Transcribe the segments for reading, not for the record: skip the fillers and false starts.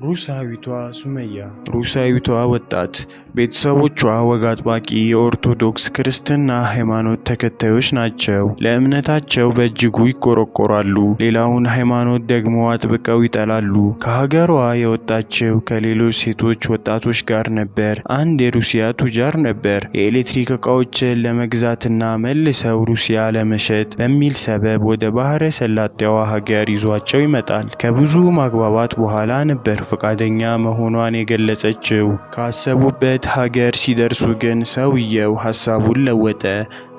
ሩሳዊቷ ሱመያ ሩሳዊቷ ወጣት ቤተሰቦቿ ወግ አጥባቂ የኦርቶዶክስ ክርስትና ሃይማኖት ተከታዮች ናቸው። ለእምነታቸው በእጅጉ ይቆረቆራሉ፣ ሌላውን ሃይማኖት ደግሞ አጥብቀው ይጠላሉ። ከሀገሯ የወጣችው ከሌሎች ሴቶች ወጣቶች ጋር ነበር። አንድ የሩሲያ ቱጃር ነበር የኤሌክትሪክ ዕቃዎችን ለመግዛትና መልሰው ሩሲያ ለመሸጥ በሚል ሰበብ ወደ ባህረ ሰላጤዋ ሀገር ይዟቸው ይመጣል። ከብዙ ማግባባት በኋላ ነበር ፈቃደኛ መሆኗን የገለጸችው። ካሰቡበት ሀገር ሲደርሱ ግን ሰውየው ሐሳቡን ለወጠ።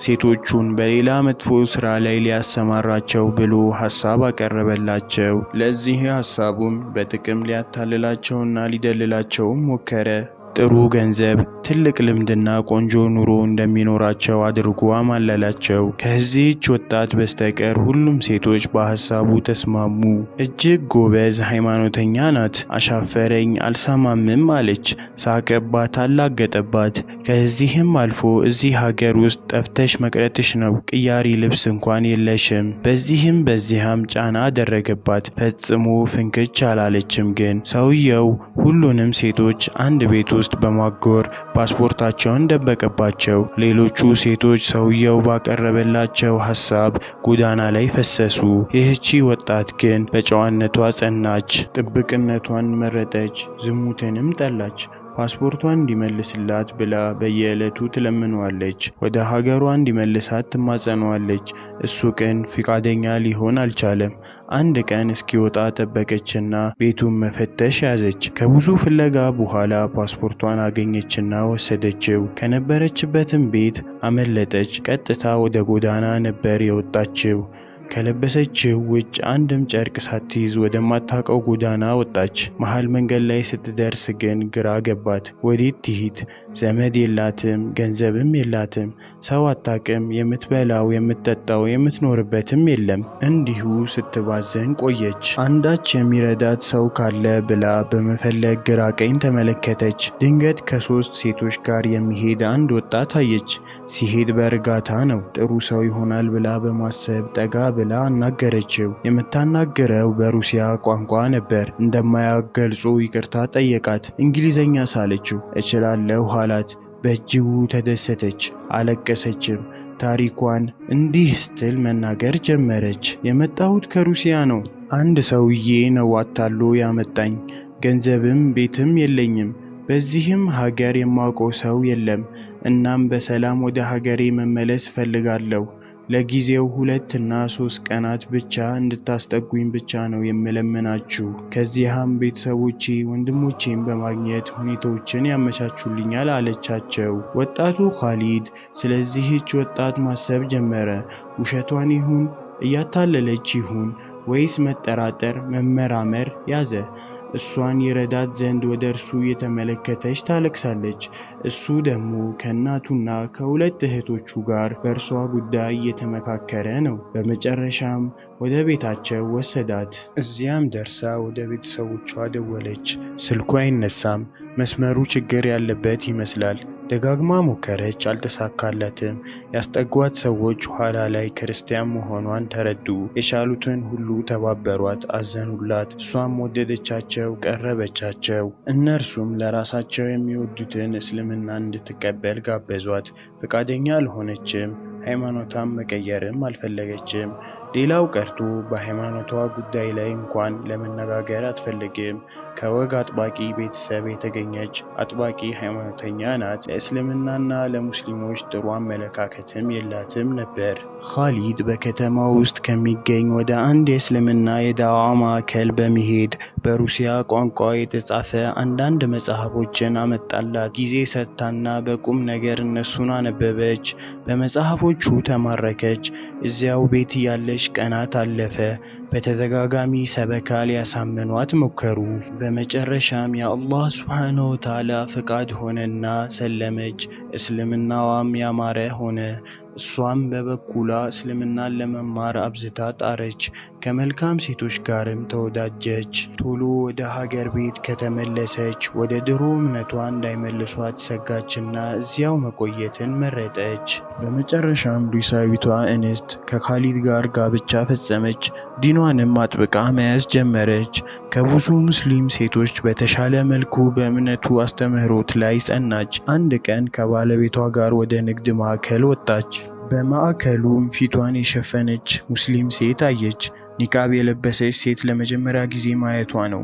ሴቶቹን በሌላ መጥፎ ስራ ላይ ሊያሰማራቸው ብሎ ሐሳብ አቀረበላቸው። ለዚህ ሐሳቡም በጥቅም ሊያታልላቸውና ሊደልላቸውም ሞከረ። ጥሩ ገንዘብ፣ ትልቅ ልምድና ቆንጆ ኑሮ እንደሚኖራቸው አድርጎ አማለላቸው። ከዚህች ወጣት በስተቀር ሁሉም ሴቶች በሐሳቡ ተስማሙ። እጅግ ጎበዝ ሃይማኖተኛ ናት። አሻፈረኝ አልሰማምም አለች። ሳቀባት፣ አላገጠባት። ከዚህም አልፎ እዚህ ሀገር ውስጥ ጠፍተሽ መቅረትሽ ነው፣ ቅያሪ ልብስ እንኳን የለሽም። በዚህም በዚያም ጫና አደረገባት። ፈጽሞ ፍንክች አላለችም። ግን ሰውየው ሁሉንም ሴቶች አንድ ቤት ውስጥ በማጎር ፓስፖርታቸውን ደበቀባቸው። ሌሎቹ ሴቶች ሰውየው ባቀረበላቸው ሐሳብ ጎዳና ላይ ፈሰሱ። ይህቺ ወጣት ግን በጨዋነቷ ጸናች፣ ጥብቅነቷን መረጠች፣ ዝሙትንም ጠላች። ፓስፖርቷን እንዲመልስላት ብላ በየዕለቱ ትለምነዋለች። ወደ ሀገሯ እንዲመልሳት ትማጸነዋለች። እሱ ግን ፈቃደኛ ሊሆን አልቻለም። አንድ ቀን እስኪወጣ ጠበቀችና ቤቱን መፈተሽ ያዘች። ከብዙ ፍለጋ በኋላ ፓስፖርቷን አገኘችና ወሰደችው። ከነበረችበትም ቤት አመለጠች። ቀጥታ ወደ ጎዳና ነበር የወጣችው። ከለበሰችው ውጭ አንድም ጨርቅ ሳትይዝ ወደማታውቀው ጎዳና ወጣች። መሃል መንገድ ላይ ስትደርስ ግን ግራ ገባት። ወዴት ትሂድ? ዘመድ የላትም፣ ገንዘብም የላትም፣ ሰው አታውቅም፣ የምትበላው የምትጠጣው የምትኖርበትም የለም። እንዲሁ ስትባዘን ቆየች። አንዳች የሚረዳት ሰው ካለ ብላ በመፈለግ ግራ ቀኝ ተመለከተች። ድንገት ከሶስት ሴቶች ጋር የሚሄድ አንድ ወጣት አየች። ሲሄድ በእርጋታ ነው። ጥሩ ሰው ይሆናል ብላ በማሰብ ጠጋ ብላ አናገረችው። የምታናገረው በሩሲያ ቋንቋ ነበር። እንደማያውቅ ገልጾ ይቅርታ ጠየቃት። እንግሊዘኛ ሳለችው። እችላለሁ አላት። በእጅጉ ተደሰተች፣ አለቀሰችም። ታሪኳን እንዲህ ስትል መናገር ጀመረች። የመጣሁት ከሩሲያ ነው። አንድ ሰውዬ ነው አታሎ ያመጣኝ። ገንዘብም ቤትም የለኝም። በዚህም ሀገር የማውቀው ሰው የለም። እናም በሰላም ወደ ሀገሬ መመለስ እፈልጋለሁ። ለጊዜው 2 እና 3 ቀናት ብቻ እንድታስጠጉኝ ብቻ ነው የምለምናችሁ። ከዚያም ቤተሰቦቼ ወንድሞቼን በማግኘት ሁኔታዎችን ያመቻቹልኛል አለቻቸው። ወጣቱ ኻሊድ ስለዚህች ወጣት ማሰብ ጀመረ። ውሸቷን ይሁን እያታለለች ይሁን ወይስ መጠራጠር መመራመር ያዘ። እሷን ይረዳት ዘንድ ወደ እርሱ እየተመለከተች ታለቅሳለች። እሱ ደግሞ ከእናቱና ከ2 እህቶቹ ጋር በእርሷ ጉዳይ እየተመካከረ ነው። በመጨረሻም ወደ ቤታቸው ወሰዳት። እዚያም ደርሳ ወደ ቤተሰቦቿ ደወለች። ስልኩ አይነሳም። መስመሩ ችግር ያለበት ይመስላል። ደጋግማ ሞከረች፣ አልተሳካላትም። ያስጠጓት ሰዎች ኋላ ላይ ክርስቲያን መሆኗን ተረዱ። የቻሉትን ሁሉ ተባበሯት፣ አዘኑላት። እሷም ወደደቻቸው፣ ቀረበቻቸው። እነርሱም ለራሳቸው የሚወዱትን እስልምና እንድትቀበል ጋበዟት። ፈቃደኛ አልሆነችም። ሃይማኖቷን መቀየርም አልፈለገችም። ሌላው ቀርቶ በሃይማኖቷ ጉዳይ ላይ እንኳን ለመነጋገር አትፈልግም። ከወግ አጥባቂ ቤተሰብ የተገኘች አጥባቂ ሃይማኖተኛ ናት። ለእስልምናና ለሙስሊሞች ጥሩ አመለካከትም የላትም ነበር። ኻሊድ በከተማ ውስጥ ከሚገኝ ወደ አንድ የእስልምና የዳዋ ማዕከል በመሄድ በሩሲያ ቋንቋ የተጻፈ አንዳንድ መጽሐፎችን አመጣላት። ጊዜ ሰጥታና በቁም ነገር እነሱን አነበበች። በመጽሐፎቹ ተማረከች። እዚያው ቤት ያለች ቀናት አለፈ። በተደጋጋሚ ሰበካ ሊያሳምኗት ሞከሩ። በመጨረሻም የአላህ ሱብሓነሁ ወተዓላ ፍቃድ ሆነና ሰለመች። እስልምናዋም ያማረ ሆነ። እሷም በበኩሏ እስልምናን ለመማር አብዝታ ጣረች። ከመልካም ሴቶች ጋርም ተወዳጀች። ቶሎ ወደ ሀገር ቤት ከተመለሰች ወደ ድሮ እምነቷ እንዳይመልሷት ሰጋችና እዚያው መቆየትን መረጠች። በመጨረሻም ሩሲያዊቷ እንስት ከኻሊድ ጋር ጋብቻ ፈጸመች። ዲኗንም አጥብቃ መያዝ ጀመረች። ከብዙ ሙስሊም ሴቶች በተሻለ መልኩ በእምነቱ አስተምህሮት ላይ ጸናች። አንድ ቀን ከባለቤቷ ጋር ወደ ንግድ ማዕከል ወጣች። በማዕከሉም ፊቷን የሸፈነች ሙስሊም ሴት አየች። ኒቃብ የለበሰች ሴት ለመጀመሪያ ጊዜ ማየቷ ነው።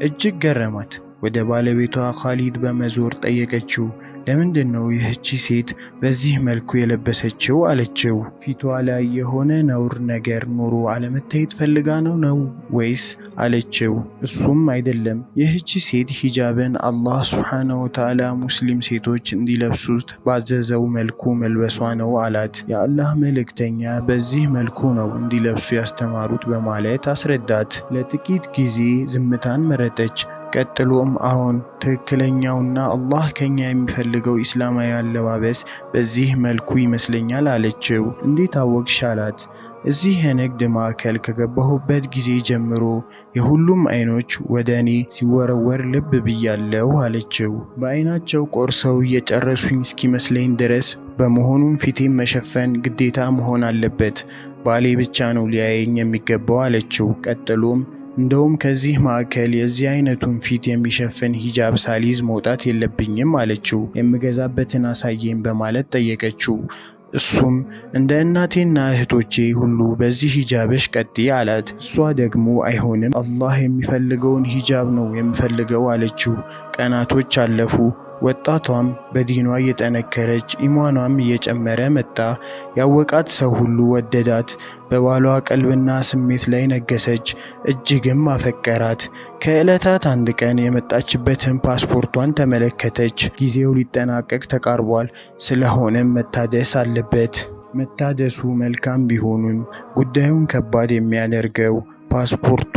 እጅግ ገረማት። ወደ ባለቤቷ ኻሊድ በመዞር ጠየቀችው። ለምንድን ነው ይህቺ ሴት በዚህ መልኩ የለበሰችው አለችው። ፊቷ ላይ የሆነ ነውር ነገር ኖሮ አለመታየት ፈልጋ ነው ወይስ አለችው። እሱም አይደለም፣ ይህቺ ሴት ሂጃብን አላህ ሱብሓነሁ ወተዓላ ሙስሊም ሴቶች እንዲለብሱት ባዘዘው መልኩ መልበሷ ነው አላት። የአላህ መልእክተኛ በዚህ መልኩ ነው እንዲለብሱ ያስተማሩት በማለት አስረዳት። ለጥቂት ጊዜ ዝምታን መረጠች። ቀጥሎም አሁን ትክክለኛውና አላህ ከኛ የሚፈልገው ኢስላማዊ አለባበስ በዚህ መልኩ ይመስለኛል አለችው። እንዴት አወቅሽ አላት። እዚህ የንግድ ማዕከል ከገባሁበት ጊዜ ጀምሮ የሁሉም አይኖች ወደ እኔ ሲወረወር ልብ ብያለሁ አለችው። በአይናቸው ቆርሰው እየጨረሱኝ እስኪመስለኝ ድረስ በመሆኑም ፊቴን መሸፈን ግዴታ መሆን አለበት። ባሌ ብቻ ነው ሊያየኝ የሚገባው አለችው። ቀጥሎም እንደውም ከዚህ ማዕከል የዚህ አይነቱን ፊት የሚሸፍን ሂጃብ ሳሊዝ መውጣት የለብኝም አለችው። የምገዛበትን አሳየኝ በማለት ጠየቀችው። እሱም እንደ እናቴና እህቶቼ ሁሉ በዚህ ሂጃብሽ ቀጥይ አላት። እሷ ደግሞ አይሆንም፣ አላህ የሚፈልገውን ሂጃብ ነው የምፈልገው አለችው። ቀናቶች አለፉ። ወጣቷም በዲኗ እየጠነከረች ኢማኗም እየጨመረ መጣ። ያወቃት ሰው ሁሉ ወደዳት። በባሏ ቀልብና ስሜት ላይ ነገሰች፣ እጅግም አፈቀራት። ከዕለታት አንድ ቀን የመጣችበትን ፓስፖርቷን ተመለከተች። ጊዜው ሊጠናቀቅ ተቃርቧል፣ ስለሆነም መታደስ አለበት። መታደሱ መልካም ቢሆንም ጉዳዩን ከባድ የሚያደርገው ፓስፖርቱ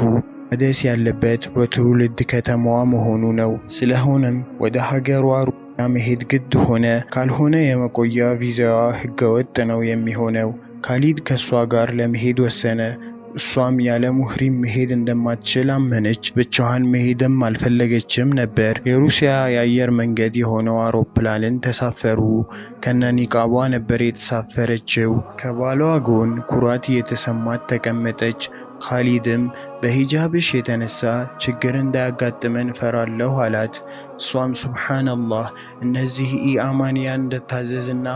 መታደስ ያለበት በትውልድ ከተማዋ መሆኑ ነው። ስለሆነም ወደ ሀገሯ ሩሲያ መሄድ ግድ ሆነ። ካልሆነ የመቆያ ቪዛዋ ህገወጥ ነው የሚሆነው። ካሊድ ከሷ ጋር ለመሄድ ወሰነ። እሷም ያለ ሙህሪም መሄድ እንደማትችል አመነች። ብቻዋን መሄድም አልፈለገችም ነበር። የሩሲያ የአየር መንገድ የሆነው አውሮፕላንን ተሳፈሩ። ከነኒቃቧ ነበር የተሳፈረችው። ከባሏ ጎን ኩራት እየተሰማት ተቀመጠች። ካሊድም በሂጃብሽ የተነሳ ችግር እንዳያጋጥመን እፈራለሁ አላት። እሷም ሱብሓነላህ፣ እነዚህ ኢአማንያን እንደታዘዝና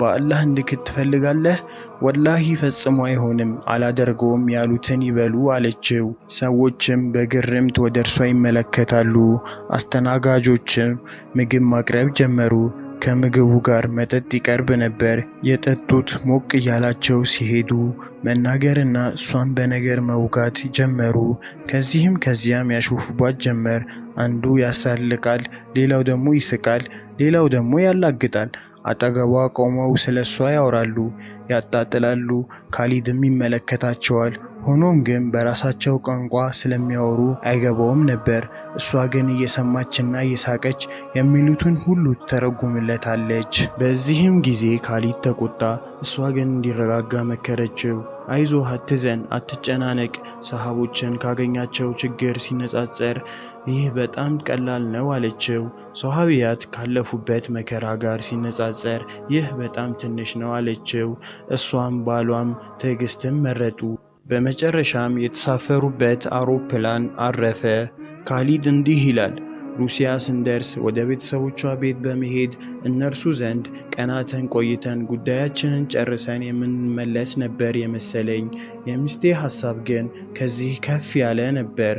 በአላህ እንድክት ትፈልጋለህ? ወላሂ ፈጽሞ አይሆንም፣ አላደርገውም ያሉትን ይበሉ አለችው። ሰዎችም በግርምት ወደ እርሷ ይመለከታሉ። አስተናጋጆችም ምግብ ማቅረብ ጀመሩ። ከምግቡ ጋር መጠጥ ይቀርብ ነበር። የጠጡት ሞቅ እያላቸው ሲሄዱ መናገርና እሷን በነገር መውጋት ጀመሩ። ከዚህም ከዚያም ያሾፉባት ጀመር። አንዱ ያሳልቃል፣ ሌላው ደግሞ ይስቃል፣ ሌላው ደግሞ ያላግጣል። አጠገቧ ቆመው ስለሷ ያወራሉ፣ ያጣጥላሉ። ካሊድም ይመለከታቸዋል። ሆኖም ግን በራሳቸው ቋንቋ ስለሚያወሩ አይገባውም ነበር። እሷ ግን እየሰማችና እየሳቀች የሚሉትን ሁሉ ተረጉምለታለች። በዚህም ጊዜ ካሊድ ተቆጣ። እሷ ግን እንዲረጋጋ መከረችው። አይዞህ፣ አትዘን፣ አትጨናነቅ። ሰሃቦችን ካገኛቸው ችግር ሲነጻጸር ይህ በጣም ቀላል ነው አለችው። ሶሃቢያት ካለፉበት መከራ ጋር ሲነጻጸር ይህ በጣም ትንሽ ነው አለችው። እሷም ባሏም ትዕግስትን መረጡ። በመጨረሻም የተሳፈሩበት አውሮፕላን አረፈ። ካሊድ እንዲህ ይላል። ሩሲያ ስንደርስ ወደ ቤተሰቦቿ ቤት በመሄድ እነርሱ ዘንድ ቀናትን ቆይተን ጉዳያችንን ጨርሰን የምንመለስ ነበር የመሰለኝ። የሚስቴ ሐሳብ ግን ከዚህ ከፍ ያለ ነበር።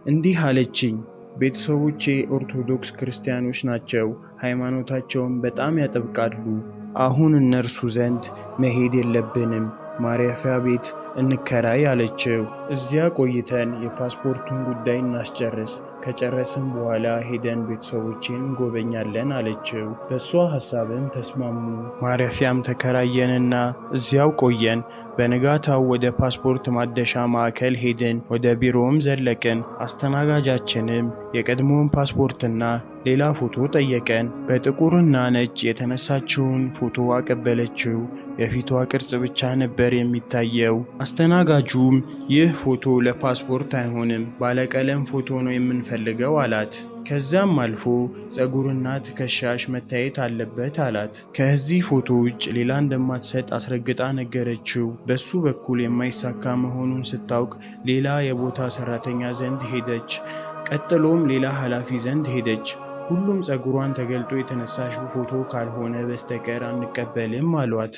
እንዲህ አለችኝ፣ ቤተሰቦቼ ኦርቶዶክስ ክርስቲያኖች ናቸው። ሃይማኖታቸውን በጣም ያጠብቃሉ። አሁን እነርሱ ዘንድ መሄድ የለብንም፣ ማረፊያ ቤት እንከራይ አለችው። እዚያ ቆይተን የፓስፖርቱን ጉዳይ እናስጨርስ፣ ከጨረስን በኋላ ሄደን ቤተሰቦቼን እንጎበኛለን አለችው። በሷ ሐሳብም ተስማሙ። ማረፊያም ተከራየንና እዚያው ቆየን። በንጋታው ወደ ፓስፖርት ማደሻ ማዕከል ሄድን። ወደ ቢሮውም ዘለቅን። አስተናጋጃችንም የቀድሞውን ፓስፖርትና ሌላ ፎቶ ጠየቀን። በጥቁርና ነጭ የተነሳችውን ፎቶ አቀበለችው። የፊቷ ቅርጽ ብቻ ነበር የሚታየው። አስተናጋጁም ይህ ፎቶ ለፓስፖርት አይሆንም፣ ባለቀለም ፎቶ ነው የምንፈልገው አላት። ከዛም አልፎ ፀጉርና ትከሻሽ መታየት አለበት አላት። ከዚህ ፎቶ ውጭ ሌላ እንደማትሰጥ አስረግጣ ነገረችው። በሱ በኩል የማይሳካ መሆኑን ስታውቅ ሌላ የቦታ ሰራተኛ ዘንድ ሄደች። ቀጥሎም ሌላ ኃላፊ ዘንድ ሄደች። ሁሉም ፀጉሯን ተገልጦ የተነሳሽው ፎቶ ካልሆነ በስተቀር አንቀበልም አሏት።